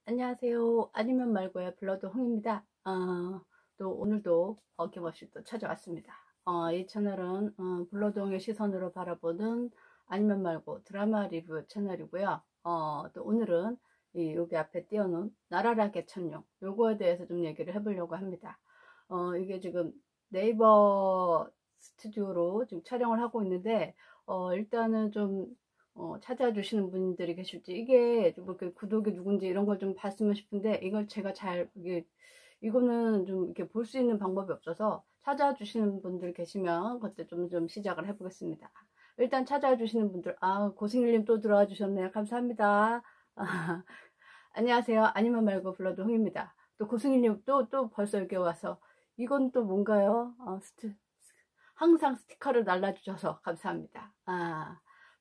안녕하세요. 아니면 말고의 블러드 홍입니다. 또 오늘도 어김없이 또 찾아왔습니다. 이 채널은 블러드 홍의 시선으로 바라보는 아니면 말고 드라마 리뷰 채널이고요. 또 오늘은 여기 앞에 띄워놓은 나라라 개천용 요거에 대해서 좀 얘기를 해보려고 합니다. 이게 지금 네이버 스튜디오로 지금 촬영을 하고 있는데 일단은 좀 찾아주시는 분들이 계실지, 이게 뭐 구독이 누군지 이런 걸 좀 봤으면 싶은데, 이걸 제가 이거는 좀 이렇게 볼 수 있는 방법이 없어서 찾아주시는 분들 계시면 그때 좀 시작을 해보겠습니다. 일단 찾아주시는 분들, 고승일님 또 들어와 주셨네요. 감사합니다. 안녕하세요. 아니면 말고 블러드 홍입니다. 또 고승일님 또 벌써 이렇게 와서, 이건 또 뭔가요? 항상 스티커를 날라주셔서 감사합니다.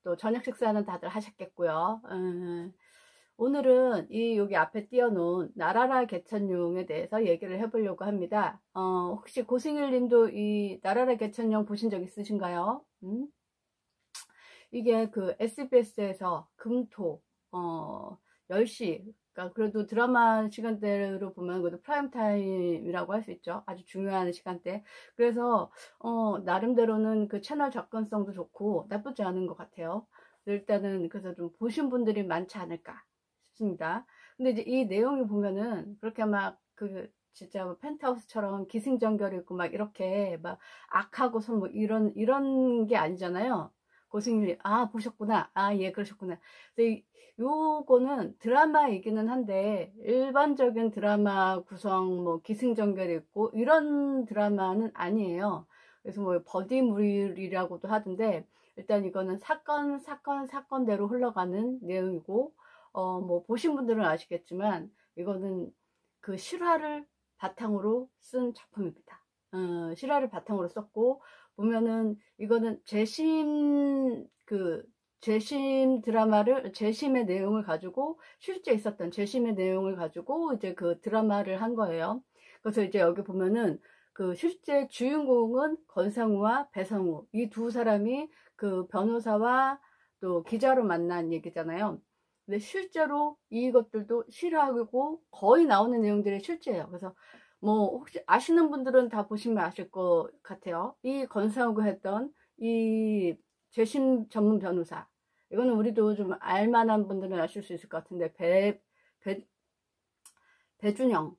또 저녁 식사는 다들 하셨겠고요. 오늘은 여기 앞에 띄워놓은 나라라 개천용에 대해서 얘기를 해보려고 합니다. 혹시 고승일 님도 이 나라라 개천용 보신 적 있으신가요? 이게 그 SBS에서 금토 10시, 그러니까 그래도 드라마 시간대로 보면 그래도 프라임 타임이라고 할 수 있죠. 아주 중요한 시간대. 그래서 나름대로는 그 채널 접근성도 좋고 나쁘지 않은 것 같아요. 일단은 그래서 좀 보신 분들이 많지 않을까 싶습니다. 근데 이제 이 내용이 보면은 그렇게 막 진짜 뭐 펜트하우스처럼 기승전결 있고 막 이렇게 막 악하고서 뭐 이런 게 아니잖아요. 고승일님, 보셨구나. 예, 그러셨구나. 근데 요거는 드라마이기는 한데, 일반적인 드라마 구성, 뭐, 기승전결이 있고, 이런 드라마는 아니에요. 그래서 뭐, 버디물이라고도 하던데, 일단 이거는 사건대로 흘러가는 내용이고, 뭐, 보신 분들은 아시겠지만, 이거는 그 실화를 바탕으로 쓴 작품입니다. 실화를 바탕으로 썼고, 보면은 이거는 재심의 내용을 가지고, 실제 있었던 재심의 내용을 가지고 이제 그 드라마를 한 거예요. 그래서 이제 여기 보면은 그 실제 주인공은 권상우와 배성우, 이 두 사람이 그 변호사와 또 기자로 만난 얘기잖아요. 근데 실제로 이것들도 실화고 거의 나오는 내용들이 실제예요. 그래서 뭐 혹시 아시는 분들은 다 보시면 아실 것 같아요. 이 권상우가 했던 이 재심 전문 변호사, 이거는 우리도 좀 알만한 분들은 아실 수 있을 것 같은데, 배, 배준영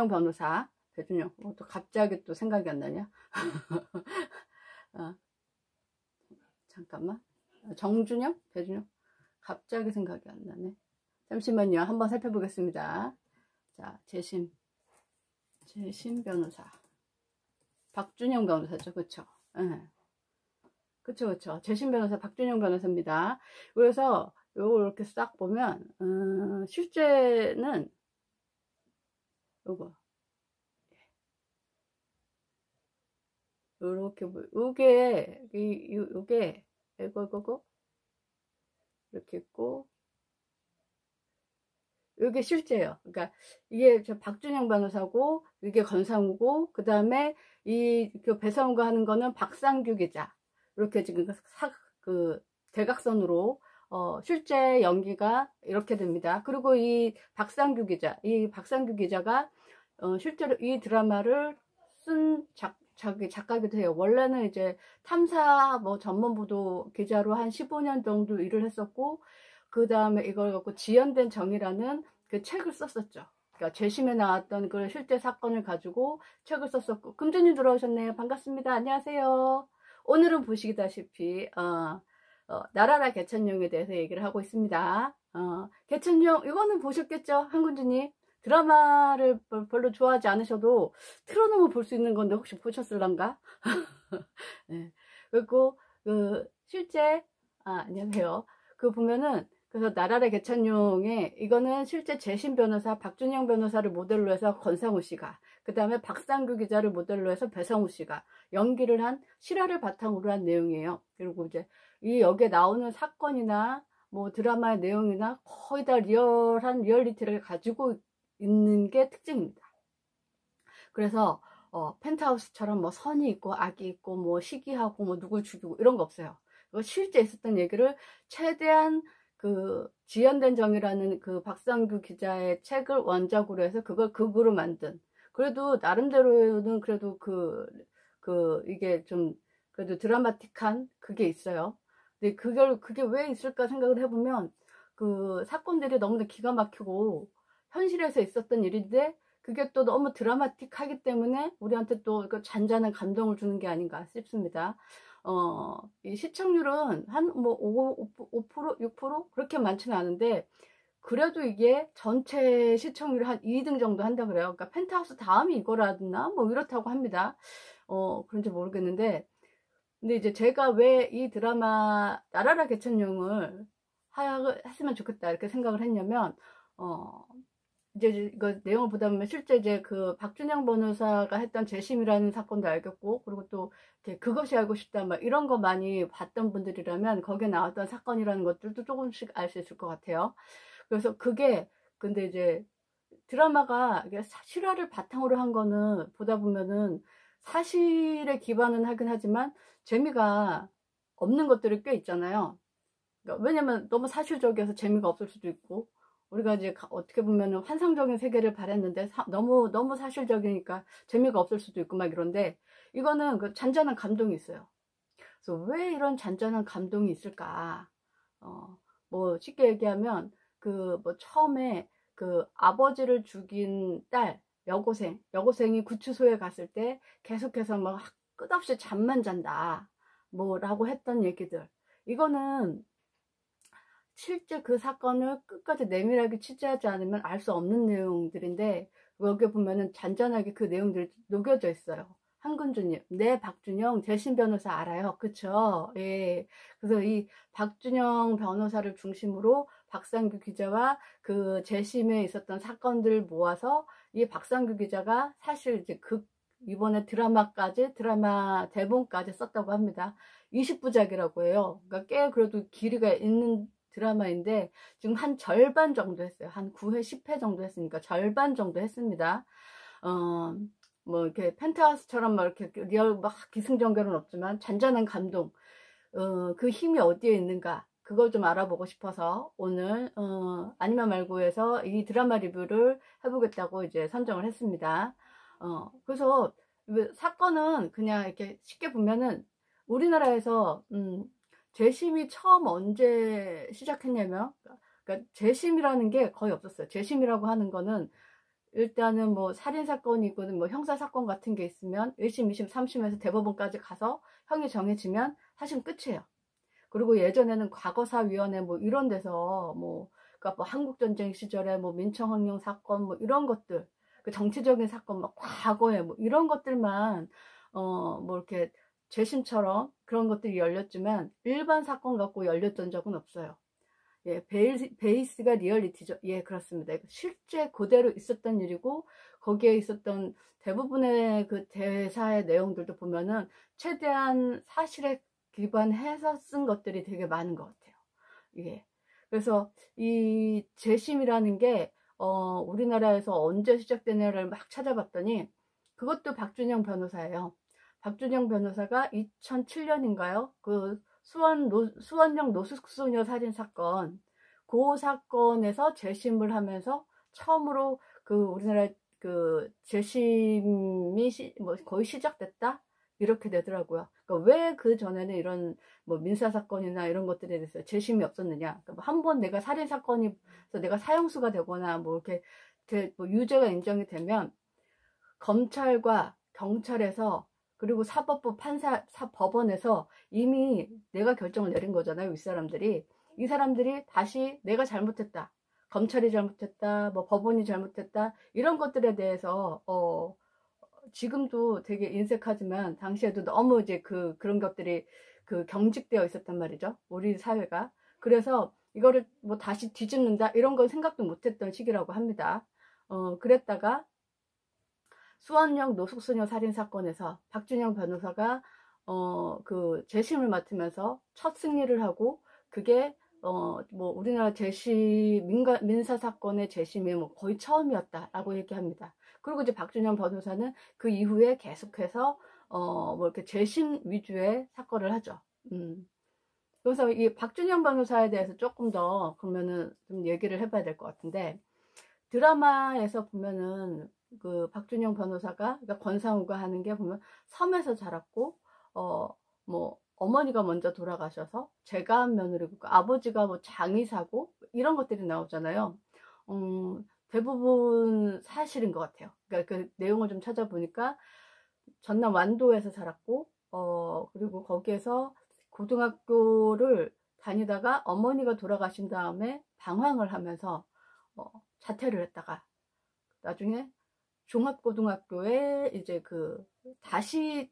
변호사, 또 갑자기 또 생각이 안 나냐? 어, 잠깐만. 배준영? 갑자기 생각이 안 나네. 잠시만요. 한번 살펴보겠습니다. 자, 재심 변호사. 박준영 변호사죠. 그쵸? 네. 그쵸. 재심 변호사 박준영 변호사입니다. 그래서 요걸 이렇게 싹 보면, 실제는 요거. 요렇게, 요게, 이거, 이렇게 있고, 요게 실제예요. 그러니까 이게 저 박준영 변호사고, 이게 권상우고, 그 다음에 그 배성우가 하는 거는 박상규 기자. 이렇게 지금 대각선으로 실제 연기가 이렇게 됩니다. 그리고 이 박상규 기자가 실제로 이 드라마를 쓴 작가기도 해요. 원래는 이제 탐사 뭐 전문보도 기자로 한 15년 정도 일을 했었고, 그 다음에 이걸 갖고 지연된 정의라는 그 책을 썼었죠. 그러니까 재심에 나왔던 그 실제 사건을 가지고 책을 썼었고. 금주님 들어오셨네요. 반갑습니다. 안녕하세요. 오늘은 보시다시피 나라라 개천용에 대해서 얘기를 하고 있습니다. 개천용 이거는 보셨겠죠? 한군주님. 드라마를 별로 좋아하지 않으셔도 틀어놓으면 볼 수 있는 건데 혹시 보셨을란가? 네. 그리고 실제 안녕하세요. 보면은 그래서 나라라 개천용에 이거는 실제 재심 변호사 박준영 변호사를 모델로 해서 권상우 씨가, 그 다음에 박상규 기자를 모델로 해서 배성우 씨가 연기를 한 실화를 바탕으로 한 내용이에요. 그리고 이제 여기에 나오는 사건이나 뭐 드라마의 내용이나 거의 다 리얼리티를 가지고 있는 게 특징입니다. 그래서 펜트하우스처럼 뭐 선이 있고 악이 있고 뭐 시기하고 뭐 누굴 죽이고 이런 거 없어요. 실제 있었던 얘기를 최대한 그 지연된 정이라는 그 박상규 기자의 책을 원작으로 해서 그걸 극으로 만든, 그래도 나름대로는 그래도 이게 좀 그래도 드라마틱한 그게 있어요. 근데 그게 왜 있을까 생각을 해보면 그 사건들이 너무나 기가 막히고 현실에서 있었던 일인데 그게 또 너무 드라마틱하기 때문에 우리한테 또 잔잔한 감동을 주는 게 아닌가 싶습니다. 이 시청률은 한 뭐 5%, 6% 그렇게 많지는 않은데 그래도 이게 전체 시청률 한 2등 정도 한다 그래요. 그러니까 펜트하우스 다음이 이거라나 뭐 이렇다고 합니다. 그런지 모르겠는데, 근데 이제 제가 왜 이 드라마 나라라 개천용을 했으면 좋겠다 이렇게 생각을 했냐면, 이제 이거 내용을 보다 보면 실제 이제 그 박준영 변호사가 했던 재심이라는 사건도 알겠고, 그리고 또 이렇게 그것이 알고 싶다 막 이런 거 많이 봤던 분들이라면 거기에 나왔던 사건이라는 것들도 조금씩 알 수 있을 것 같아요. 그래서 근데 이제 드라마가 실화를 바탕으로 한 거는 보다 보면은 사실에 기반은 하긴 하지만 재미가 없는 것들이 꽤 있잖아요. 그러니까 왜냐면 너무 사실적이어서 재미가 없을 수도 있고, 우리가 이제 어떻게 보면은 환상적인 세계를 바랬는데 너무 사실적이니까 재미가 없을 수도 있고 막 이런데, 이거는 그 잔잔한 감동이 있어요. 그래서 왜 이런 잔잔한 감동이 있을까? 뭐 쉽게 얘기하면 뭐 처음에 그 아버지를 죽인 딸 여고생이 구치소에 갔을 때 계속해서 막 끝없이 잠만 잔다 뭐라고 했던 얘기들, 이거는 실제 그 사건을 끝까지 내밀하게 취재하지 않으면 알 수 없는 내용들인데, 여기 보면은 잔잔하게 그 내용들이 녹여져 있어요. 한근주님, 네, 박준영 재심 변호사 알아요, 그쵸? 예. 그래서 이 박준영 변호사를 중심으로 박상규 기자와 그 재심에 있었던 사건들 모아서 이 박상규 기자가 사실 이제 이번에 드라마 대본까지 썼다고 합니다. 20부작이라고 해요. 그러니까 꽤 그래도 길이가 있는 드라마인데 지금 한 절반 정도 했어요. 한 9회, 10회 정도 했으니까 절반 정도 했습니다. 뭐 이렇게 펜트하우스처럼 막 이렇게 리얼 막 기승전결은 없지만 잔잔한 감동, 그 힘이 어디에 있는가 그걸 좀 알아보고 싶어서 오늘 아니면 말고에서 이 드라마 리뷰를 해보겠다고 이제 선정을 했습니다. 그래서 사건은 그냥 이렇게 쉽게 보면은 우리나라에서 재심이 처음 언제 시작했냐면, 그러니까 재심이라는 게 거의 없었어요. 재심이라고 하는 거는 일단은 뭐 살인사건이 있거든, 뭐 형사사건 같은 게 있으면 1심, 2심, 3심에서 대법원까지 가서 형이 정해지면 사실 끝이에요. 그리고 예전에는 과거사위원회 뭐 이런 데서 그러니까 뭐 한국전쟁 시절에 뭐 민청항령 사건 뭐 이런 것들, 그 정치적인 사건 막 과거에 뭐 이런 것들만 뭐 이렇게 재심처럼 그런 것들이 열렸지만 일반 사건 갖고 열렸던 적은 없어요. 예, 베이스가 리얼리티죠. 예, 그렇습니다. 실제 그대로 있었던 일이고, 거기에 있었던 대부분의 그 대사의 내용들도 보면은 최대한 사실에 기반해서 쓴 것들이 되게 많은 것 같아요. 예. 그래서 이 재심이라는 게, 우리나라에서 언제 시작되냐를 막 찾아봤더니, 그것도 박준영 변호사예요. 박준영 변호사가 2007년인가요? 그 수원역 노숙소녀 살인 사건, 그 사건에서 재심을 하면서 처음으로 그 우리나라 그 재심이 뭐 거의 시작됐다 이렇게 되더라고요. 그러니까 왜 그 전에는 이런 뭐 민사 사건이나 이런 것들에 대해서 재심이 없었느냐? 그러니까 한번 내가 살인 사건이 내가 사형수가 되거나 뭐 이렇게 뭐 유죄가 인정이 되면 검찰과 경찰에서 그리고 사법부 법원에서 이미 내가 결정을 내린 거잖아요. 이 사람들이 다시 내가 잘못했다, 검찰이 잘못했다, 뭐 법원이 잘못했다, 이런 것들에 대해서 지금도 되게 인색하지만 당시에도 너무 이제 그런 것들이 경직되어 있었단 말이죠, 우리 사회가. 그래서 이거를 뭐 다시 뒤집는다 이런 건 생각도 못했던 시기라고 합니다. 그랬다가 수원역 노숙소녀 살인 사건에서 박준영 변호사가 그 재심을 맡으면서 첫 승리를 하고, 그게 뭐 우리나라 민사 사건의 재심이 뭐 거의 처음이었다라고 얘기합니다. 그리고 이제 박준영 변호사는 그 이후에 계속해서 뭐 이렇게 재심 위주의 사건을 하죠. 그래서 이 박준영 변호사에 대해서 조금 더 그러면은 좀 얘기를 해봐야 될 것 같은데, 드라마에서 보면은 그 박준영 변호사가, 그러니까 권상우가 하는 게 보면 섬에서 자랐고, 뭐 어머니가 먼저 돌아가셔서 제가 한 며느리고 아버지가 뭐 장의사고 이런 것들이 나오잖아요. 대부분 사실인 것 같아요. 그러니까 그 내용을 좀 찾아보니까 전남 완도에서 자랐고, 그리고 거기에서 고등학교를 다니다가 어머니가 돌아가신 다음에 방황을 하면서 자퇴를 했다가 나중에 종합고등학교에 이제 다시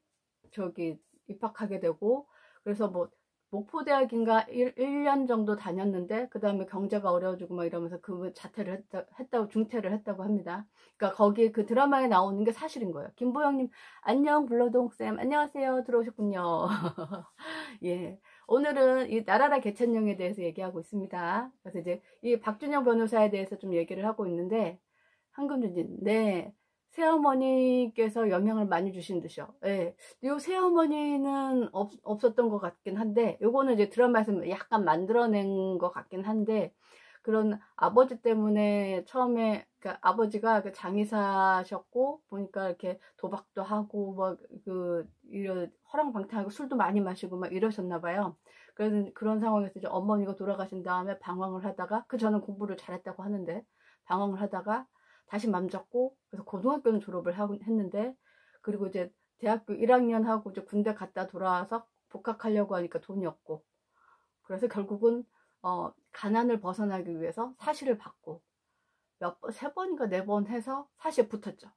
저기 입학하게 되고, 그래서 뭐 목포대학인가 1년 정도 다녔는데 그 다음에 경제가 어려워지고 막 이러면서 그 자퇴를 했다고 중퇴를 했다고 합니다. 그러니까 거기 그 드라마에 나오는 게 사실인 거예요. 김보영님 안녕, 불러동쌤 안녕하세요, 들어오셨군요. 예, 오늘은 이 나라라 개천령에 대해서 얘기하고 있습니다. 그래서 이제 이 박준영 변호사에 대해서 좀 얘기를 하고 있는데, 한금주님, 네, 새어머니께서 영향을 많이 주신 듯이요. 예. 요 새어머니는 없었던 것 같긴 한데, 요거는 이제 드라마에서 약간 만들어낸 것 같긴 한데, 그런 아버지 때문에 처음에, 그러니까 아버지가 그 장의사셨고, 보니까 이렇게 도박도 하고, 이런 허랑방탕하고 술도 많이 마시고 막 이러셨나봐요. 그래서 그런 상황에서 이제 어머니가 돌아가신 다음에 방황을 하다가, 저는 공부를 잘했다고 하는데, 방황을 하다가, 다시 맘 잡고, 그래서 고등학교는 졸업을 했는데, 그리고 이제 대학교 1학년 하고 이제 군대 갔다 돌아와서 복학하려고 하니까 돈이 없고, 그래서 결국은 가난을 벗어나기 위해서 사시를 받고 세 번인가 네 번 해서 사시에 붙었죠.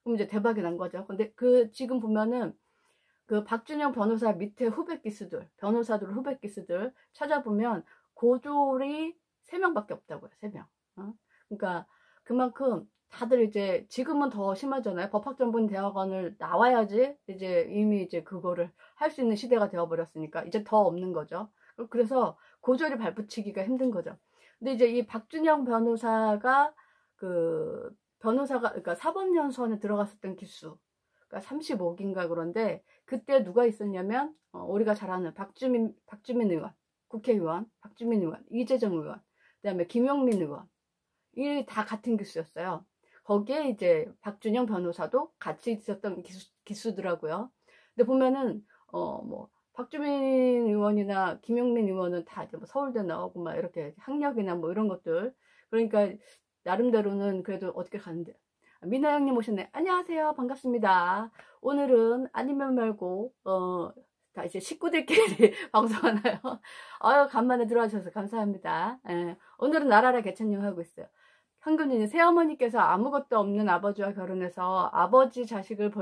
그럼 이제 대박이 난 거죠. 근데 지금 보면은 그 박준영 변호사 밑에 후배 기수들, 변호사들 후배 기수들 찾아보면 고졸이 3명밖에 없다고요. 3명. 그러니까 그만큼 다들 이제 지금은 더 심하잖아요. 법학전문대학원을 나와야지 이제 이미 이제 그거를 할 수 있는 시대가 되어버렸으니까 이제 더 없는 거죠. 그래서 고졸이 발붙이기가 힘든 거죠. 근데 이제 이 박준영 변호사가 그러니까 사법연수원에 들어갔었던 기수, 그러니까 35기인가 그런데, 그때 누가 있었냐면 우리가 잘 아는 박주민 의원, 국회의원 박주민 의원, 이재정 의원, 그다음에 김용민 의원, 이 다 같은 기수였어요. 거기에 이제 박준영 변호사도 같이 있었던 기수더라고요. 근데 보면은 뭐 박주민 의원이나 김용민 의원은 다 이제 뭐 서울대 나오고 막 이렇게 학력이나 뭐 이런 것들, 그러니까 나름대로는 그래도 어떻게 가는데. 미나 형님 오셨네. 안녕하세요, 반갑습니다. 오늘은 아니면 말고 다 이제 식구들끼리 방송하나요? 아유, 간만에 들어와 주셔서 감사합니다. 예. 오늘은 나라라 개천령 하고 있어요. 현금님, 새어머니께서 아무것도 없는 아버지와 결혼해서 아버지 자식을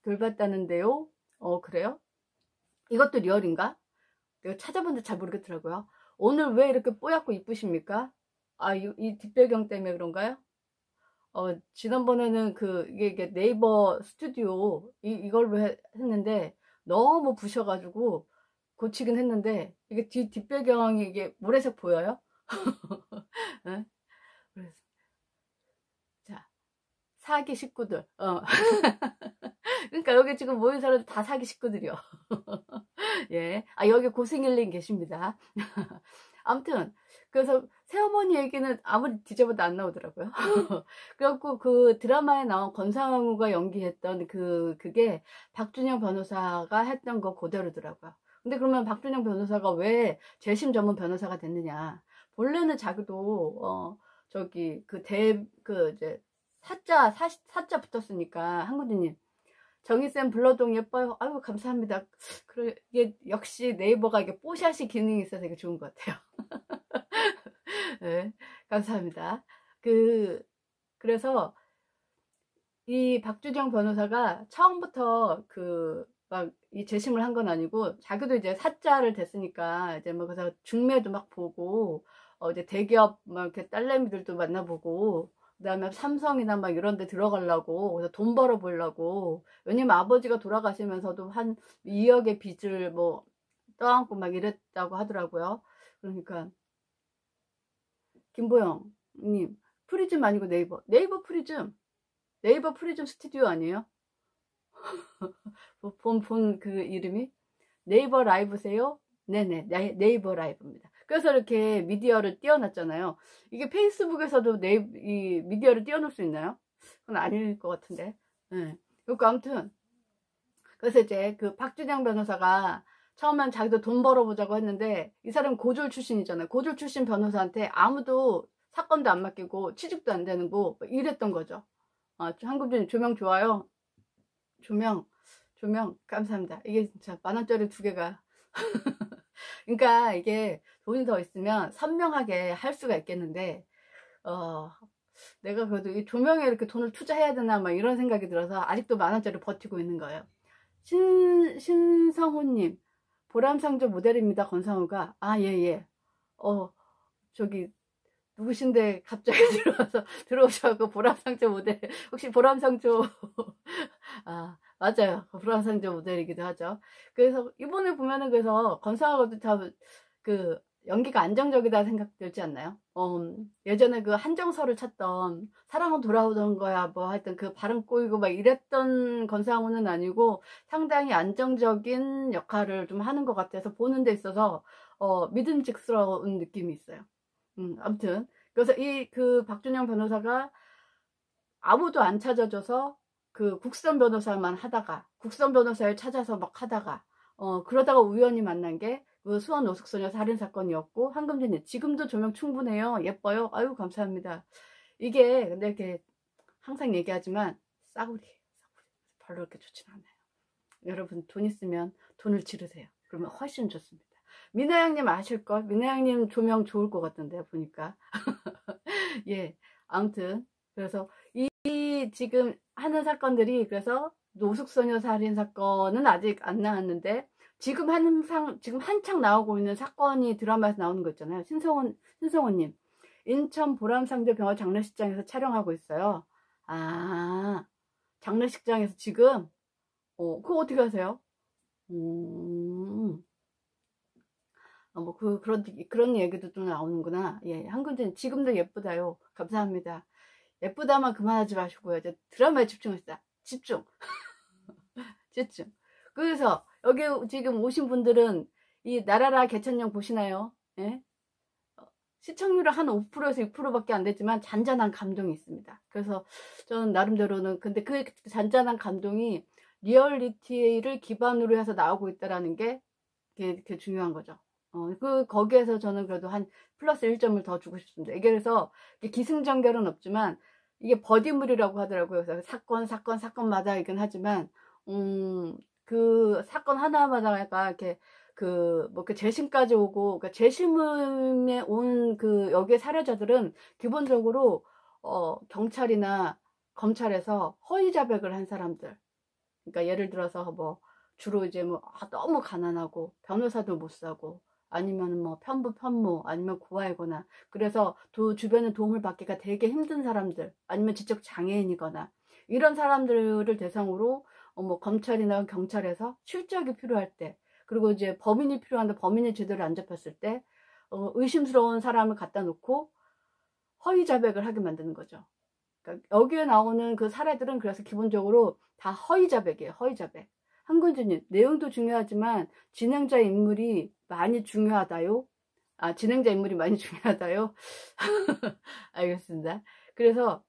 돌봤다는데요? 그래요? 이것도 리얼인가? 내가 찾아본데 잘 모르겠더라고요. 오늘 왜 이렇게 뽀얗고 이쁘십니까? 이 뒷배경 때문에 그런가요? 지난번에는 이게 네이버 스튜디오 이걸로 했는데 너무 부셔가지고 고치긴 했는데, 이게 뒷배경이 이게 모래색 보여요? 네? 그래서, 자, 사기 식구들. 그러니까 여기 지금 모인 사람들 다 사기 식구들이요. 예. 여기 고승일님 계십니다. 아무튼, 그래서 새어머니 얘기는 아무리 뒤져봐도 안 나오더라고요. 그래갖고 그 드라마에 나온 권상우가 연기했던 그게 박준영 변호사가 했던 거 그대로더라고요. 근데 그러면 박준영 변호사가 왜 재심 전문 변호사가 됐느냐? 본래는 자기도 이제 사자 붙었으니까. 한구주님, 정희쌤 블러동 예뻐요. 아유, 감사합니다. 이게 역시 네이버가 이게 뽀샤시 기능이 있어서 되게 좋은 것 같아요. 네, 감사합니다. 그래서 이 박준영 변호사가 처음부터 막 이 재심을 한 건 아니고, 자기도 이제 사자를 됐으니까 이제 뭐 그래서 중매도 막 보고, 이제 대기업 막 이렇게 딸내미들도 만나보고, 그다음에 삼성이나 막 이런 데 들어가려고, 그래서 돈 벌어 보려고. 왜냐면 아버지가 돌아가시면서도 한 2억의 빚을 뭐 떠안고 막 이랬다고 하더라고요. 그러니까 김보영님, 프리즘 아니고 네이버 프리즘 스튜디오 아니에요? 본 그 이름이? 네이버 라이브세요? 네네, 네이버 라이브입니다. 그래서 이렇게 미디어를 띄워놨잖아요. 이게 페이스북에서도 이 미디어를 띄워놓을 수 있나요? 그건 아닐 것 같은데. 네. 그러니까 아무튼 그래서 이제 그 박준영 변호사가 처음엔 자기도 돈 벌어보자고 했는데 이 사람 고졸 출신이잖아요. 고졸 출신 변호사한테 아무도 사건도 안 맡기고 취직도 안 되는 거 이랬던 거죠. 한금준님 조명 좋아요. 조명 감사합니다. 이게 진짜 10,000원짜리 2개가 그러니까 이게 돈이 더 있으면 선명하게 할 수가 있겠는데 내가 그래도 이 조명에 이렇게 돈을 투자해야 되나 막 이런 생각이 들어서 아직도 10,000원짜리 버티고 있는 거예요. 신성호님, 보람상조 모델입니다. 권상우가. 예예. 저기 누구신데 갑자기 들어오셔서 보람상조 모델. 혹시 보람상조 맞아요. 보람상조 모델이기도 하죠. 그래서 이번에 보면은 그래서 권상우도 참 그 연기가 안정적이다 생각 들지 않나요? 예전에 그 한정서를 찾던 사랑은 돌아오던 거야 뭐 하여튼 그 발음 꼬이고 막 이랬던 권상우는 아니고 상당히 안정적인 역할을 좀 하는 것 같아서 보는 데 있어서 믿음직스러운 느낌이 있어요. 아무튼 그래서 그 박준영 변호사가 아무도 안 찾아줘서 그 국선 변호사만 하다가 국선 변호사를 찾아서 막 하다가 그러다가 우연히 만난 게 그 수원 노숙소녀 살인사건이었고 한금진님 지금도 조명 충분해요. 예뻐요. 아유 감사합니다. 이게 근데 이렇게 항상 얘기하지만 싸구리예요. 별로 그렇게 좋진 않아요. 여러분 돈 있으면 돈을 지르세요. 그러면 훨씬 좋습니다. 민아양님 아실걸? 민아양님 조명 좋을 것 같던데 보니까 예 아무튼 그래서 이 지금 하는 사건들이 그래서 노숙소녀 살인 사건은 아직 안 나왔는데 지금 한창 나오고 있는 사건이 드라마에서 나오는 거 있잖아요. 신성호님 인천 보람상조병원 장례식장에서 촬영하고 있어요. 장례식장에서 지금 그거 어떻게 하세요? 그런 얘기도 좀 나오는구나. 예, 한근진 지금도 예쁘다요. 감사합니다. 예쁘다만 그만하지 마시고요. 이제 드라마에 집중합시다. 집중. 집중. 그래서 여기 지금 오신 분들은 이 나라라 개천령 보시나요? 예? 시청률은 한 5%에서 6%밖에 안 되지만 잔잔한 감동이 있습니다. 그래서 저는 나름대로는 근데 그 잔잔한 감동이 리얼리티를 기반으로 해서 나오고 있다라는 게 그게 중요한 거죠. 거기에서 저는 그래도 한 플러스 1점을 더 주고 싶습니다. 이게 그래서 기승전결은 없지만 이게 버디물이라고 하더라고요. 그래서 사건마다 이긴 하지만 그 사건 하나마다가 이렇게 그 재심까지 오고 그러니까 재심에 온 그 여기에 사례자들은 기본적으로 경찰이나 검찰에서 허위 자백을 한 사람들. 그러니까 예를 들어서 뭐 주로 이제 너무 가난하고 변호사도 못 사고 아니면 뭐 편모 아니면 고아이거나 그래서 주변에 도움을 받기가 되게 힘든 사람들 아니면 지적 장애인이거나 이런 사람들을 대상으로 뭐 검찰이나 경찰에서 실적이 필요할 때 그리고 이제 범인이 필요한데 범인이 제대로 안 잡혔을 때 의심스러운 사람을 갖다 놓고 허위 자백을 하게 만드는 거죠. 그러니까 여기에 나오는 그 사례들은 그래서 기본적으로 다 허위 자백이에요. 허위 자백. 한근주님 내용도 중요하지만 진행자 인물이 많이 중요하다요. 진행자 인물이 많이 중요하다요. 알겠습니다. 그래서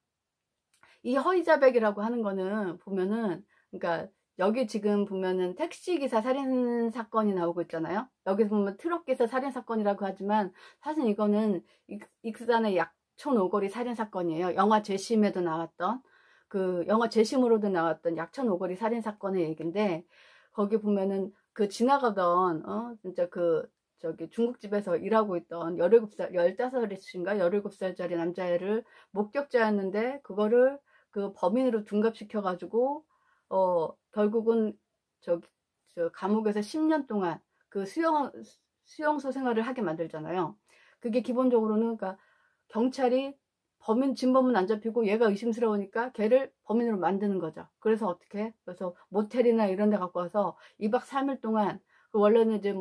이 허위 자백이라고 하는 거는 보면은 그러니까 여기 지금 보면은 택시기사 살인 사건이 나오고 있잖아요. 여기서 보면 트럭기사 살인 사건이라고 하지만 사실 이거는 익산의 약촌 오거리 살인 사건이에요. 영화 재심에도 나왔던 영화 재심으로도 나왔던 약촌 오거리 살인 사건의 얘기인데 거기 보면은 지나가던 진짜 중국집에서 일하고 있던 17살, 15살인가 17살짜리 남자애를 목격자였는데 그거를 그 범인으로 둔갑시켜가지고 결국은 감옥에서 10년 동안 그 수용소 생활을 하게 만들잖아요. 그게 기본적으로는 그러니까 경찰이 진범은 안 잡히고 얘가 의심스러우니까 걔를 범인으로 만드는 거죠. 그래서 그래서 모텔이나 이런 데 갖고 와서 2박 3일 동안 원래는 이제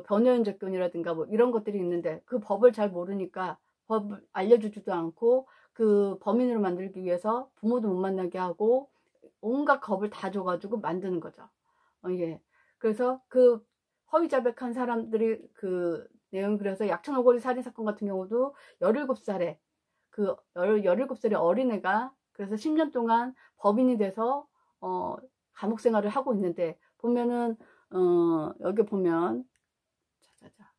변호인 접견이라든가 이런 것들이 있는데 그 법을 잘 모르니까 법을 알려주지도 않고 그 범인으로 만들기 위해서 부모도 못 만나게 하고 온갖 겁을 다 줘가지고 만드는 거죠. 예. 그래서 그 허위자백한 사람들이 그 내용, 그래서 약천 오거리 살인사건 같은 경우도 17살에 그 17살의 어린애가 그래서 10년 동안 법인이 돼서 감옥 생활을 하고 있는데, 보면은 여기 보면 자자자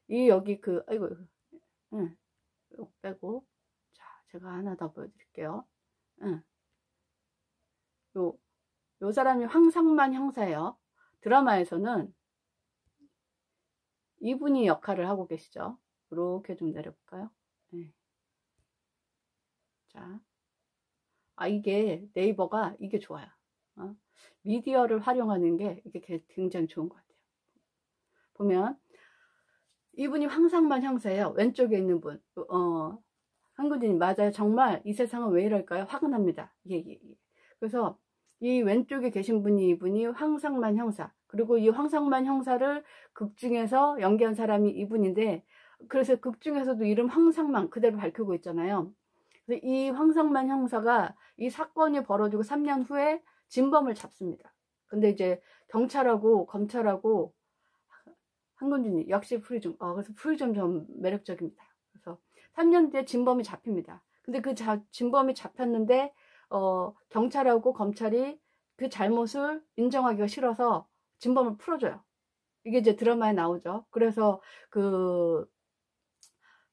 이 여기 그 아이고 응, 이거 빼고 자 제가 하나 더 보여드릴게요. 응. 요 사람이 황상만 형사예요. 드라마에서는 이분이 역할을 하고 계시죠. 이렇게 좀 내려볼까요? 네. 자, 이게 네이버가 이게 좋아요. 미디어를 활용하는 게 이게 굉장히 좋은 것 같아요. 보면 이분이 황상만 형사예요. 왼쪽에 있는 분, 한군진님 맞아요. 정말 이 세상은 왜 이럴까요? 화가 납니다. 예. 그래서 이 왼쪽에 계신 분이 이분이 황상만 형사, 그리고 이 황상만 형사를 극 중에서 연기한 사람이 이분인데, 그래서 극 중에서도 이름 황상만 그대로 밝히고 있잖아요. 그래서 이 황상만 형사가 이 사건이 벌어지고 3년 후에 진범을 잡습니다. 근데 이제 경찰하고 검찰하고 한건준이 역시 프리즘, 그래서 프리즘 좀 매력적입니다. 그래서 3년 뒤에 진범이 잡힙니다. 근데 그 진범이 잡혔는데 경찰하고 검찰이 그 잘못을 인정하기가 싫어서 진범을 풀어줘요. 이게 이제 드라마에 나오죠. 그래서 그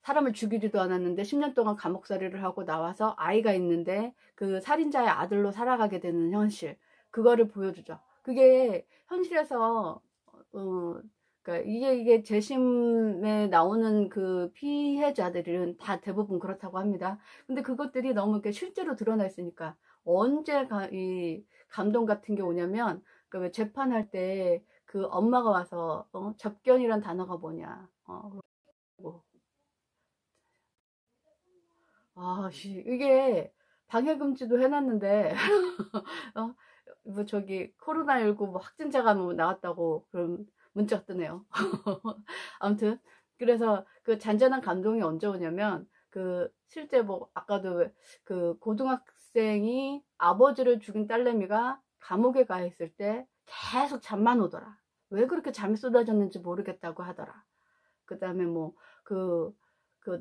사람을 죽이지도 않았는데 10년 동안 감옥살이를 하고 나와서 아이가 있는데 그 살인자의 아들로 살아가게 되는 현실, 그거를 보여주죠. 그게 현실에서 그러니까 이게 재심에 나오는 그 피해자들은 다 대부분 그렇다고 합니다. 근데 그것들이 너무 이렇게 실제로 드러나 있으니까 언제 이 감동 같은 게 오냐면, 그러니까 왜 재판할 때 그 엄마가 와서 접견이란 단어가 뭐냐, 뭐 이게 방해금지도 해놨는데, 뭐 저기 코로나19 뭐 확진자가 뭐 나왔다고 그런 문자가 뜨네요. 아무튼 그래서 그 잔잔한 감동이 언제 오냐면, 그 실제 뭐 아까도 그 고등학생이 아버지를 죽인 딸내미가 감옥에 가 있을 때 계속 잠만 오더라. 왜 그렇게 잠이 쏟아졌는지 모르겠다고 하더라. 그 다음에 뭐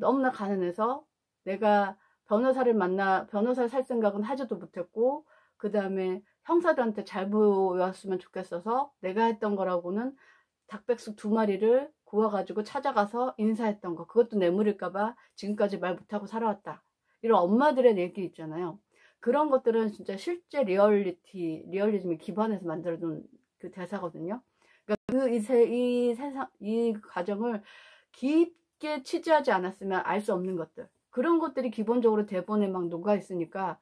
너무나 가난해서 내가 변호사를 살 생각은 하지도 못했고, 그 다음에 형사들한테 잘 보였으면 좋겠어서 내가 했던 거라고는 닭백숙 2마리를 구워가지고 찾아가서 인사했던 거, 그것도 뇌물일까봐 지금까지 말 못하고 살아왔다. 이런 엄마들의 얘기 있잖아요. 그런 것들은 진짜 실제 리얼리즘에 기반해서 만들어둔 그 대사거든요. 그러니까 이 과정을 깊게 취재하지 않았으면 알 수 없는 것들, 그런 것들이 기본적으로 대본에 막 녹아 있으니까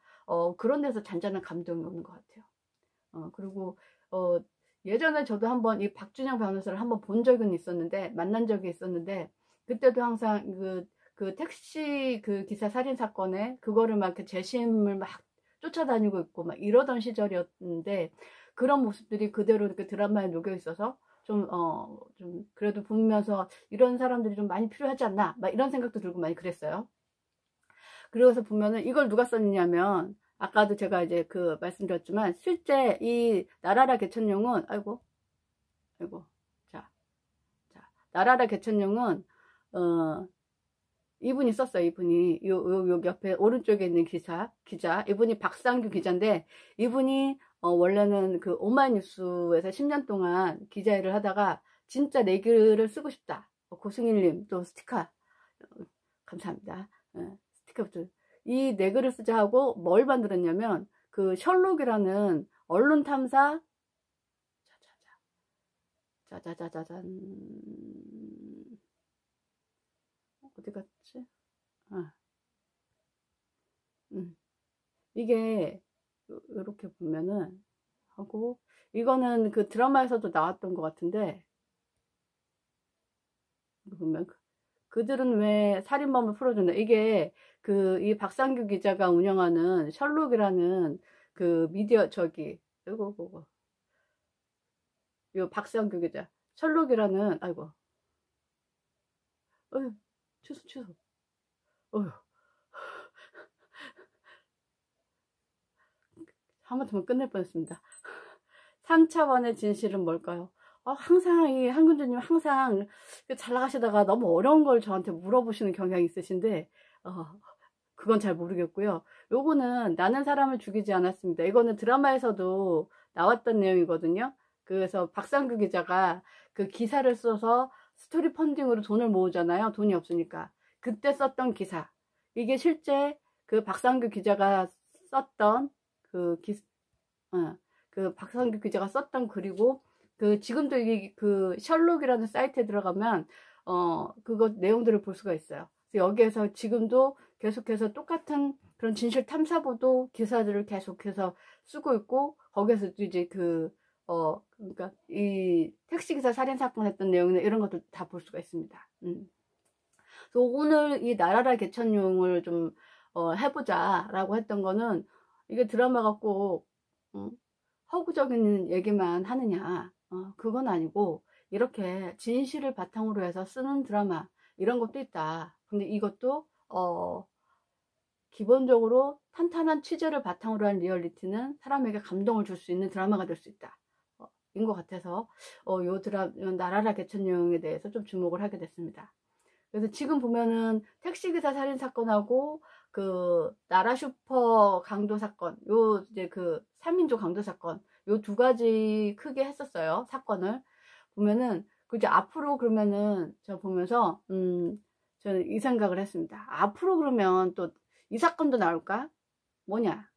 그런 데서 잔잔한 감동이 오는 것 같아요. 그리고 예전에 저도 한번 이 박준영 변호사를 한번 본 적은 있었는데, 만난 적이 있었는데, 그때도 항상 그 택시 그 기사 살인 사건에 그거를 막 그 재심을 막 쫓아다니고 있고 막 이러던 시절이었는데, 그런 모습들이 그대로 이렇게 드라마에 녹여 있어서 좀 그래도 보면서 이런 사람들이 좀 많이 필요하지 않나, 막 이런 생각도 들고 많이 그랬어요. 그래서 보면은 이걸 누가 썼냐면, 아까도 제가 이제 말씀드렸지만, 실제 이 나라라 개천룡은, 아이고, 자, 나라라 개천룡은, 이분이 썼어요. 이분이, 요 옆에 오른쪽에 있는 기자, 이분이 박상규 기자인데, 이분이, 원래는 그 오마이뉴스에서 10년 동안 기자 일을 하다가, 진짜 내 글을 쓰고 싶다. 고승일님, 또 스티커, 감사합니다. 스티커부터. 이 네 글을 쓰자 하고 뭘 만들었냐면, 그 셜록이라는 언론 탐사, 짜자자자잔, 어디 갔지? 이게 이렇게 보면은 하고, 이거는 그 드라마에서도 나왔던 것 같은데, 보면 그들은 왜 살인범을 풀어준다. 이게 이 박상규 기자가 운영하는 셜록이라는 그 미디어 이거 요 박상규 기자 셜록이라는, 아이고, 취소, 하마터면 끝낼 뻔했습니다. 3차원의 진실은 뭘까요? 항상 이 한군주님 항상 잘 나가시다가 너무 어려운 걸 저한테 물어보시는 경향이 있으신데 그건 잘 모르겠고요. 요거는 나는 사람을 죽이지 않았습니다. 이거는 드라마에서도 나왔던 내용이거든요. 그래서 박상규 기자가 그 기사를 써서 스토리 펀딩으로 돈을 모으잖아요. 돈이 없으니까. 그때 썼던 기사. 이게 실제 그 박상규 기자가 썼던 그 박상규 기자가 썼던 글이고, 지금도 이게 셜록이라는 사이트에 들어가면 그거 내용들을 볼 수가 있어요. 그래서 여기에서 지금도 계속해서 똑같은 그런 진실 탐사보도 기사들을 계속해서 쓰고 있고, 거기에서 이제 그러니까 이 택시기사 살인사건 했던 내용이나 이런 것도 다 볼 수가 있습니다. 그래서 오늘 이 나라라 개천용을 좀 해보자 라고 했던 거는, 이게 드라마가 꼭 허구적인 얘기만 하느냐, 그건 아니고 이렇게 진실을 바탕으로 해서 쓰는 드라마 이런 것도 있다. 근데 이것도 기본적으로 탄탄한 취재를 바탕으로 한 리얼리티는 사람에게 감동을 줄 수 있는 드라마가 될 수 있다 인 것 같아서 나라라 개천용에 대해서 좀 주목을 하게 됐습니다. 그래서 지금 보면은 택시기사 살인사건하고 그 나라슈퍼 강도 사건, 요 이제 그 3인조 강도 사건, 요 두 가지 크게 했었어요. 사건을 보면은 이제 앞으로 그러면은 저 보면서 저는 이 생각을 했습니다. 앞으로 그러면 또 이 사건도 나올까? 뭐냐?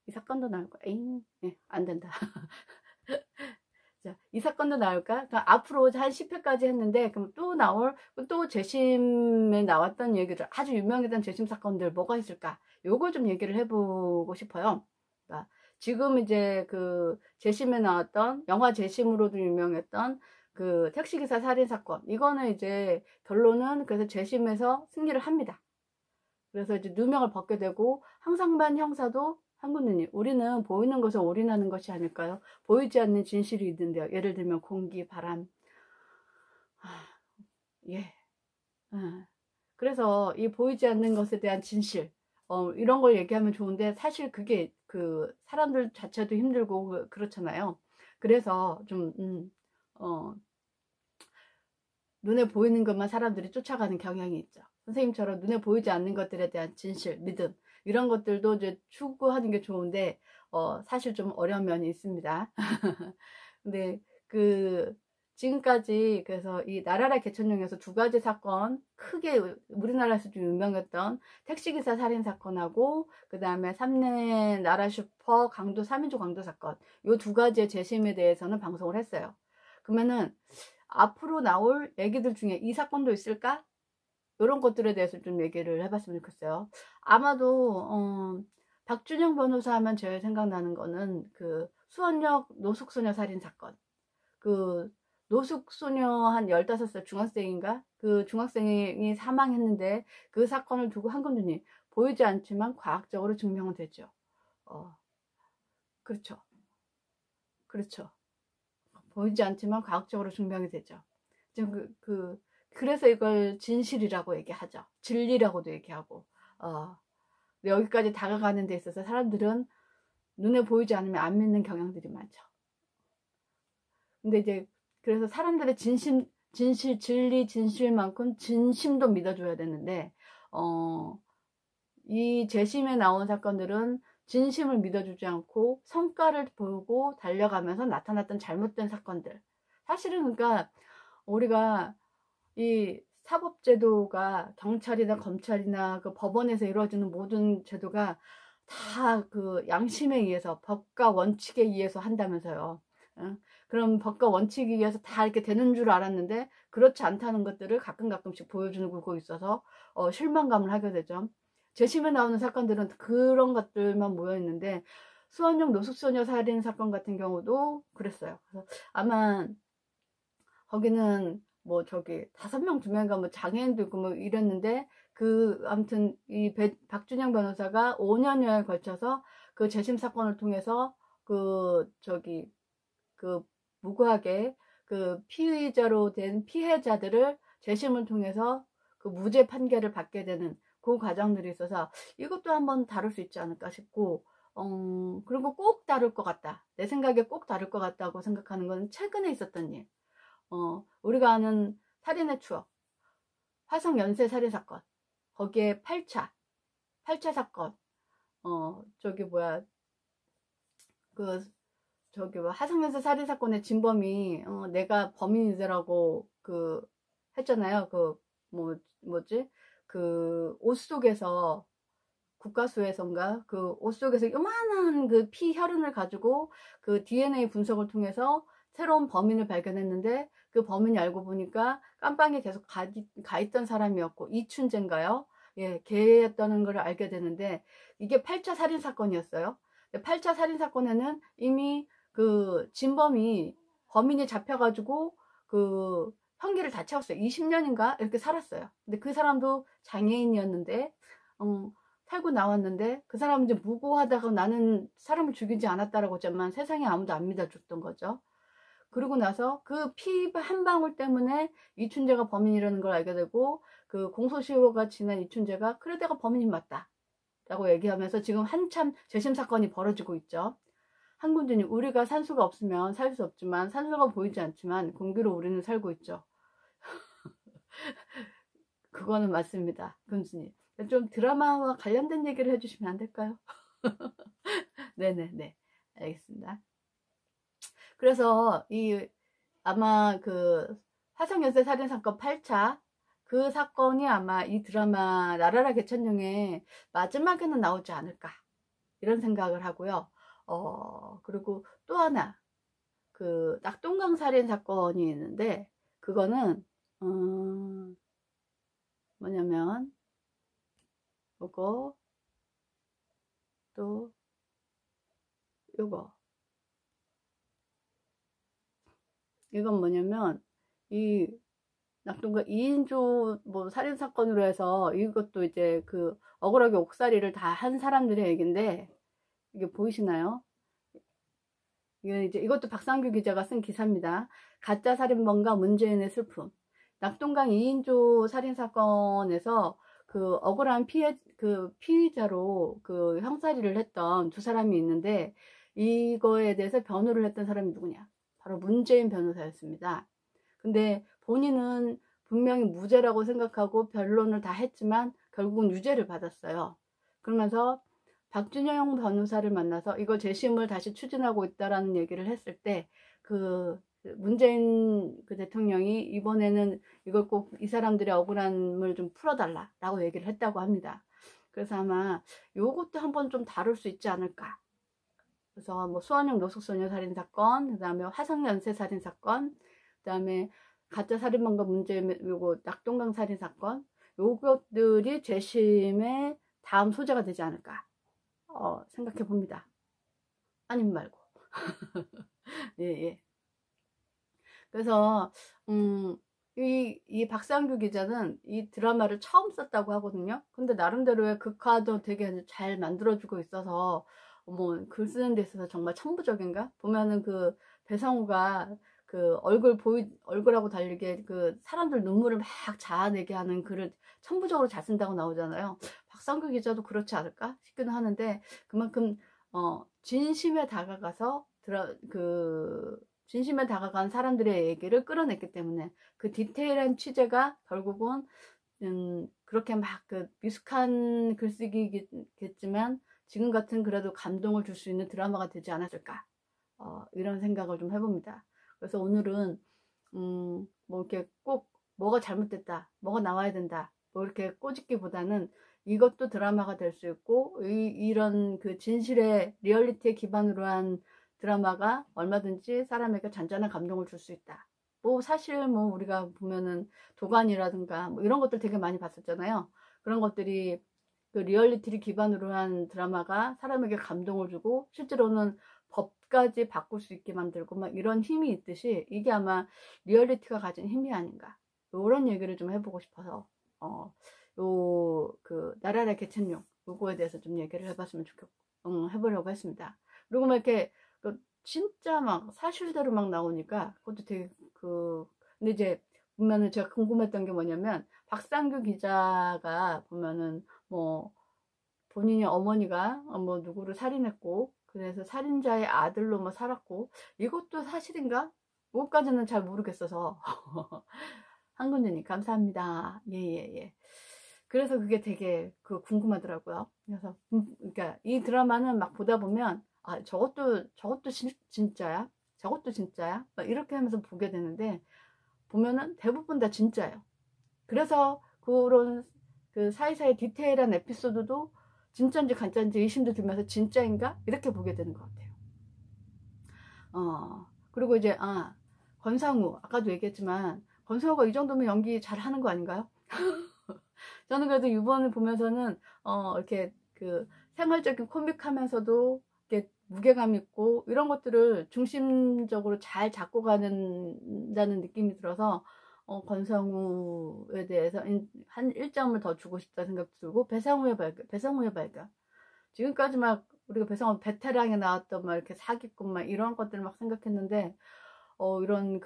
이 사건도 나올까? 에잉, 안 된다. 자, 이 사건도 나올까? 그러니까 앞으로 한 10회까지 했는데, 그럼 또 재심에 나왔던 얘기들, 아주 유명했던 재심 사건들 뭐가 있을까? 요걸 좀 얘기를 해보고 싶어요. 그러니까 지금 이제 그 재심에 나왔던, 영화 재심으로도 유명했던 그 택시기사 살인사건. 이거는 이제 결론은 그래서 재심에서 승리를 합니다. 그래서 이제 누명을 벗게 되고, 항상반 형사도 한군누님, 우리는 보이는 것에 올인하는 것이 아닐까요? 보이지 않는 진실이 있는데요. 예를 들면 공기, 바람. 그래서 이 보이지 않는 것에 대한 진실, 이런 걸 얘기하면 좋은데, 사실 그게 그 사람들 자체도 힘들고 그렇잖아요. 그래서 좀 눈에 보이는 것만 사람들이 쫓아가는 경향이 있죠. 선생님처럼 눈에 보이지 않는 것들에 대한 진실, 믿음, 이런 것들도 이제 추구하는 게 좋은데, 사실 좀 어려운 면이 있습니다. 근데 지금까지 그래서 이 나라라 개천용에서 두 가지 사건, 크게 우리나라에서 좀 유명했던 택시기사 살인사건하고, 그 다음에 3내 나라슈퍼 강도 3인조 강도 사건, 요 두 가지의 재심에 대해서는 방송을 했어요. 그러면은 앞으로 나올 얘기들 중에 이 사건도 있을까? 이런 것들에 대해서 좀 얘기를 해봤으면 좋겠어요. 아마도 박준영 변호사 하면 제일 생각나는 거는 그 수원역 노숙소녀 살인 사건. 그 노숙소녀 한 15살 중학생인가? 그 중학생이 사망했는데, 그 사건을 두고 한군주님, 보이지 않지만 과학적으로 증명은 되죠. 그렇죠. 그렇죠. 보이지 않지만 과학적으로 증명이 되죠. 그래서 이걸 진실이라고 얘기하죠. 진리라고도 얘기하고. 여기까지 다가가는 데 있어서 사람들은 눈에 보이지 않으면 안 믿는 경향들이 많죠. 근데 이제 그래서 사람들의 진실, 진실만큼 진심도 믿어줘야 되는데, 이 재심에 나온 사건들은 진심을 믿어주지 않고 성과를 보고 달려가면서 나타났던 잘못된 사건들. 사실은 그러니까 우리가 이 사법제도가 경찰이나 검찰이나 그 법원에서 이루어지는 모든 제도가 다 그 양심에 의해서, 법과 원칙에 의해서 한다면서요. 그럼 법과 원칙에 의해서 다 이렇게 되는 줄 알았는데 그렇지 않다는 것들을 가끔씩 보여주고 있어서 실망감을 하게 되죠. 재심에 나오는 사건들은 그런 것들만 모여 있는데, 수원역 노숙소녀 살인 사건 같은 경우도 그랬어요. 그래서 아마 거기는 뭐 5명, 2명인가 뭐 장애인도 있고 뭐 이랬는데, 아무튼 이 박준영 변호사가 5년여에 걸쳐서 그 재심 사건을 통해서 무고하게 피의자로 된 피해자들을 재심을 통해서 무죄 판결을 받게 되는 그 과정들이 있어서, 이것도 한번 다룰 수 있지 않을까 싶고, 그리고 꼭 다를 것 같다. 내 생각에 꼭 다를 것 같다고 생각하는 건 최근에 있었던 일. 우리가 아는 살인의 추억. 화성 연쇄 살인 사건. 거기에 8차 사건. 저기 뭐야. 저기 뭐 화성 연쇄 살인 사건의 진범이, 내가 범인이더라고, 했잖아요. 뭐지? 옷 속에서, 국가수에선가 옷 속에서 요만한 피 혈흔을 가지고 DNA 분석을 통해서 새로운 범인을 발견했는데, 그 범인이 알고 보니까 깜빵에 계속 가 있던 사람이었고, 이춘재인가요? 예, 걔였다는 걸 알게 되는데, 이게 8차 살인 사건이었어요. 8차 살인 사건에는 이미 진범이, 범인이 잡혀가지고 형기를 다 채웠어요. 20년인가 이렇게 살았어요. 근데 그 사람도 장애인이었는데, 살고 나왔는데, 그 사람은 이제 무고하다가 나는 사람을 죽이지 않았다라고 했지만 세상에 아무도 안 믿어줬던 거죠. 그러고 나서 그 피 한 방울 때문에 이춘재가 범인이라는 걸 알게 되고, 공소시효가 지난 이춘재가 그래 내가 범인이 맞다 라고 얘기하면서 지금 한참 재심 사건이 벌어지고 있죠. 한군주님, 우리가 산소가 없으면 살 수 없지만 산소가 보이지 않지만 공기로 우리는 살고 있죠. 그거는 맞습니다, 군주님. 좀 드라마와 관련된 얘기를 해주시면 안 될까요? 네네네, 알겠습니다. 그래서 아마 화성연쇄 살인사건 8차 그 사건이 아마 이 드라마 나라라 개천룡의 마지막에는 나오지 않을까, 이런 생각을 하고요. 그리고 또 하나 낙동강 살인 사건이 있는데, 그거는 뭐냐면 요거 또 이건 뭐냐면, 이 낙동강 2인조 살인 사건으로 해서 이것도 이제 억울하게 옥살이를 다 한 사람들의 얘기인데, 이게 보이시나요? 이것도 박상규 기자가 쓴 기사입니다. 가짜 살인범과 문재인의 슬픔. 낙동강 2인조 살인 사건에서 억울한 피의자로 형사리를 했던 두 사람이 있는데, 이거에 대해서 변호를 했던 사람이 누구냐? 바로 문재인 변호사였습니다. 근데 본인은 분명히 무죄라고 생각하고 변론을 다 했지만 결국은 유죄를 받았어요. 그러면서 박준영 변호사를 만나서 이거 재심을 다시 추진하고 있다라는 얘기를 했을 때, 문재인 대통령이 이번에는 이걸 꼭 이 사람들의 억울함을 좀 풀어달라라고 얘기를 했다고 합니다. 그래서 아마 요것도 한번 좀 다룰 수 있지 않을까. 그래서 수원역 노숙소녀 살인 사건, 그 다음에 화성 연쇄 살인 사건, 그 다음에 가짜 살인범과 문재인 낙동강 살인 사건, 요것들이 재심의 다음 소재가 되지 않을까 생각해 봅니다. 아님 말고. 예. 그래서 이 박상규 기자는 이 드라마를 처음 썼다고 하거든요. 근데 나름대로의 극화도 되게 잘 만들어주고 있어서 글 쓰는 데 있어서 정말 천부적인가? 보면은 배성우가 얼굴하고 다르게 사람들 눈물을 막 자아내게 하는 글을 천부적으로 잘 쓴다고 나오잖아요. 박상규 기자도 그렇지 않을까 싶기는 하는데, 그만큼 진심에 다가가서 진심에 다가간 사람들의 얘기를 끌어냈기 때문에 그 디테일한 취재가 결국은 그렇게 막 미숙한 글쓰기겠지만 지금 같은 그래도 감동을 줄 수 있는 드라마가 되지 않았을까, 이런 생각을 좀 해봅니다. 그래서 오늘은 이렇게 꼭 뭐가 잘못됐다, 뭐가 나와야 된다, 이렇게 꼬집기보다는 이것도 드라마가 될 수 있고, 이런 진실의 리얼리티에 기반으로 한 드라마가 얼마든지 사람에게 잔잔한 감동을 줄 수 있다. 사실 우리가 보면은 도관이라든가 이런 것들 되게 많이 봤었잖아요. 그런 것들이 리얼리티를 기반으로 한 드라마가 사람에게 감동을 주고 실제로는 법까지 바꿀 수 있게 만들고 이런 힘이 있듯이, 이게 아마 리얼리티가 가진 힘이 아닌가, 이런 얘기를 좀 해보고 싶어서 나라라 개천룡 요거에 대해서 좀 얘기를 해봤으면 좋겠고 해보려고 했습니다. 그리고 이렇게 진짜 사실대로 나오니까 그것도 되게 근데 이제 보면은 제가 궁금했던 게 뭐냐면, 박상규 기자가 보면은 본인이 어머니가 뭐 누구를 살인했고, 그래서 살인자의 아들로 뭐 살았고, 이것도 사실인가? 그것까지는 잘 모르겠어서. 한군주님 감사합니다. 예예예. 그래서 그게 되게 궁금하더라고요. 그래서 그러니까 이 드라마는 막 보다 보면 아 저것도 진짜야? 저것도 진짜야? 막 이렇게 하면서 보게 되는데 보면은 대부분 다 진짜예요. 그래서 그런 그 사이사이 디테일한 에피소드도 진짜인지 가짜인지 의심도 들면서 진짜인가? 이렇게 보게 되는 것 같아요. 그리고 이제 권상우 아까도 얘기했지만 권상우가 이 정도면 연기 잘하는 거 아닌가요? 저는 그래도 이번을 보면서는 이렇게 그 생활적인 코믹하면서도 이렇게 무게감 있고 이런 것들을 중심적으로 잘 잡고 가는다는 느낌이 들어서 권상우에 대해서 한 1점을 더 주고 싶다 생각 들고 배상우의 발견. 지금까지 막 우리가 배상우 베테랑에 나왔던 막 이렇게 사기꾼 막 이런 것들 막 생각했는데 이런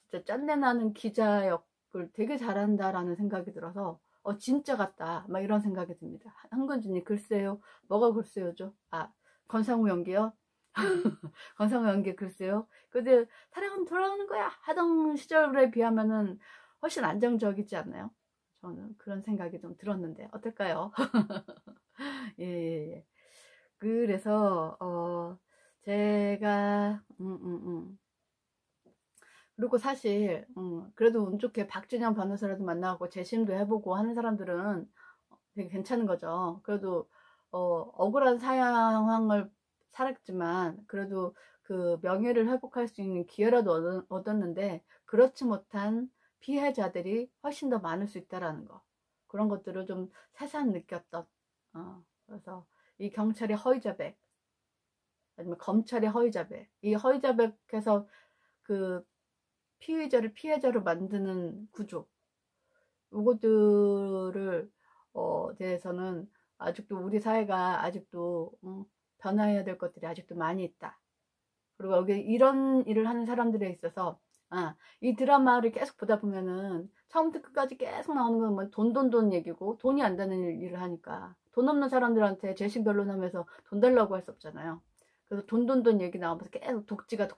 진짜 짠내나는 기자 역을 되게 잘한다라는 생각이 들어서 진짜 같다 막 이런 생각이 듭니다. 한건주님 글쎄요. 뭐가 글쎄요죠? 권상우 연기요? 권상우 연기 글쎄요. 근데 사랑은 돌아오는 거야 하던 시절에 비하면은 훨씬 안정적이지 않나요? 저는 그런 생각이 좀 들었는데 어떨까요? 예. 그래서 제가 그리고 사실 그래도 운 좋게 박준영 변호사라도 만나고 재심도 해보고 하는 사람들은 되게 괜찮은 거죠. 그래도 억울한 상황을 살았지만 그래도 그 명예를 회복할 수 있는 기회라도 얻었는데 그렇지 못한 피해자들이 훨씬 더 많을 수 있다라는 거, 그런 것들을 좀 새삼 느꼈던 그래서 이 경찰의 허위자백 아니면 검찰의 허위자백, 이 허위자백해서 그 피의자를 피해자로 만드는 구조, 이것들을 대해서는 아직도 우리 사회가 아직도 변화해야 될 것들이 아직도 많이 있다. 그리고 여기 이런 일을 하는 사람들에 있어서 이 드라마를 계속 보다 보면은 처음부터 끝까지 계속 나오는 건 뭐 돈 얘기고, 돈이 안 되는 일을 하니까 돈 없는 사람들한테 재심 변론하면서 돈 달라고 할 수 없잖아요. 그래서 돈 얘기 나오면서 계속 독지가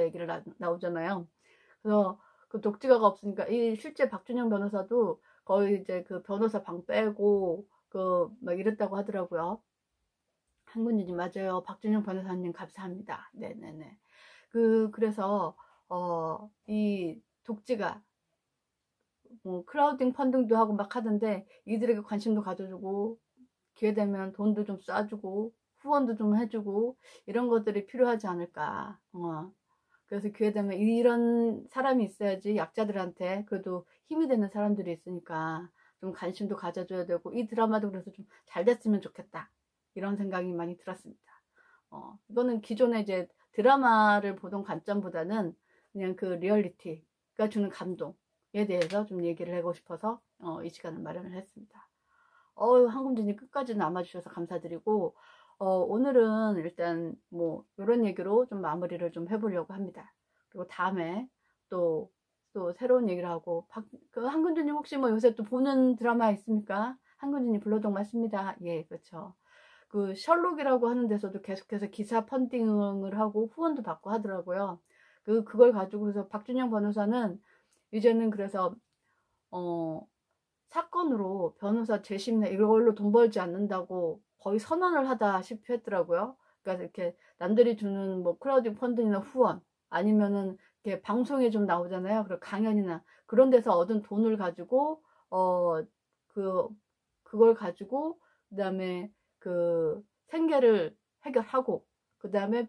얘기를 나오잖아요. 그래서 그 독지가가 없으니까 이 실제 박준영 변호사도 거의 이제 그 변호사 방 빼고 막 이랬다고 하더라고요. 한군님 맞아요. 박준영 변호사님 감사합니다. 네네네. 그래서 이 독지가 뭐 크라우딩 펀딩도 하고 막 하던데 이들에게 관심도 가져주고 기회되면 돈도 좀 쏴주고 후원도 좀 해주고 이런 것들이 필요하지 않을까. 그래서 기회되면 이런 사람이 있어야지 약자들한테 그래도 힘이 되는 사람들이 있으니까 좀 관심도 가져줘야 되고, 이 드라마도 그래서 좀 잘 됐으면 좋겠다 이런 생각이 많이 들었습니다. 이거는 기존에 이제 드라마를 보던 관점보다는 그냥 그 리얼리티가 주는 감동에 대해서 좀 얘기를 하고 싶어서 이 시간을 마련을 했습니다. 한금진이 끝까지 남아주셔서 감사드리고, 오늘은 일단 뭐 이런 얘기로 좀 마무리를 좀 해보려고 합니다. 그리고 다음에 또 새로운 얘기를 하고, 한근주님 혹시 뭐 요새 또 보는 드라마 있습니까? 한근주님 불러동 맞습니다. 예, 그렇죠. 그 셜록이라고 하는 데서도 계속해서 기사 펀딩을 하고 후원도 받고 하더라고요. 그걸 가지고서 박준영 변호사는 이제는 그래서 사건으로 변호사 재심이나 이걸로 돈 벌지 않는다고 거의 선언을 하다시피 했더라고요. 그러니까 이렇게 남들이 주는 뭐 크라우딩 펀딩이나 후원, 아니면은 이렇게 방송에 좀 나오잖아요. 그리고 강연이나 그런 데서 얻은 돈을 가지고 그걸 가지고 그다음에 생계를 해결하고, 그다음에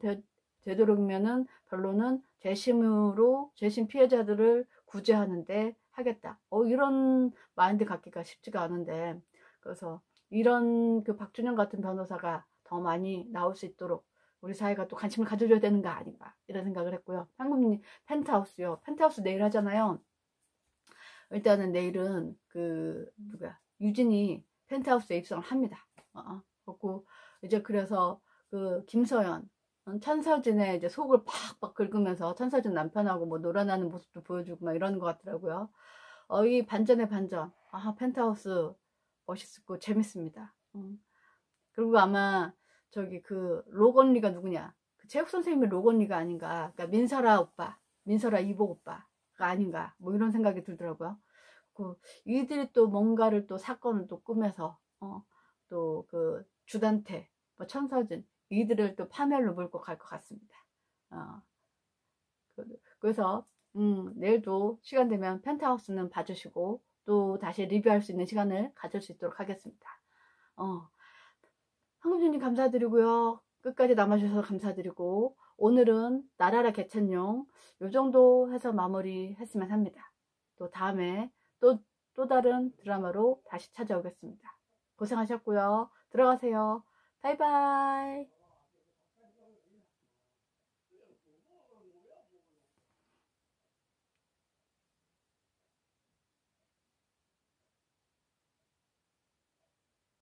되도록이면은 변론은 재심으로 재심 피해자들을 구제하는데 하겠다. 이런 마인드 갖기가 쉽지가 않은데, 그래서 이런 박준영 같은 변호사가 더 많이 나올 수 있도록 우리 사회가 또 관심을 가져줘야 되는 거 아닌가 이런 생각을 했고요. 한국님 펜트하우스요. 펜트하우스 내일 하잖아요. 일단은 내일은 유진이 펜트하우스에 입성을 합니다. 그리고 이제 그래서 김서연 천서진의 이제 속을 팍팍 긁으면서 천서진 남편하고 뭐 놀아나는 모습도 보여주고 막 이러는 것 같더라고요. 이 반전의 반전. 펜트하우스 멋있고 재밌습니다. 그리고 아마 저기 그 록언니가 누구냐, 그 체육 선생님이 록언니가 아닌가, 그러니까 민설아 오빠, 민설아 이복 오빠가 아닌가, 뭐 이런 생각이 들더라고요. 그 이들이 또 뭔가를 또 사건을 또 꾸며서 또 그 주단태, 뭐 천서진, 이들을 또 파멸로 몰고 갈 것 같습니다. 그래서 내일도 시간 되면 펜트하우스는 봐주시고 또 다시 리뷰할 수 있는 시간을 가질 수 있도록 하겠습니다. 황금주님 감사드리고요. 끝까지 남아주셔서 감사드리고, 오늘은 나라라 개천용 요 정도 해서 마무리 했으면 합니다. 또 다음에 또 다른 드라마로 다시 찾아오겠습니다. 고생하셨고요. 들어가세요. 바이바이.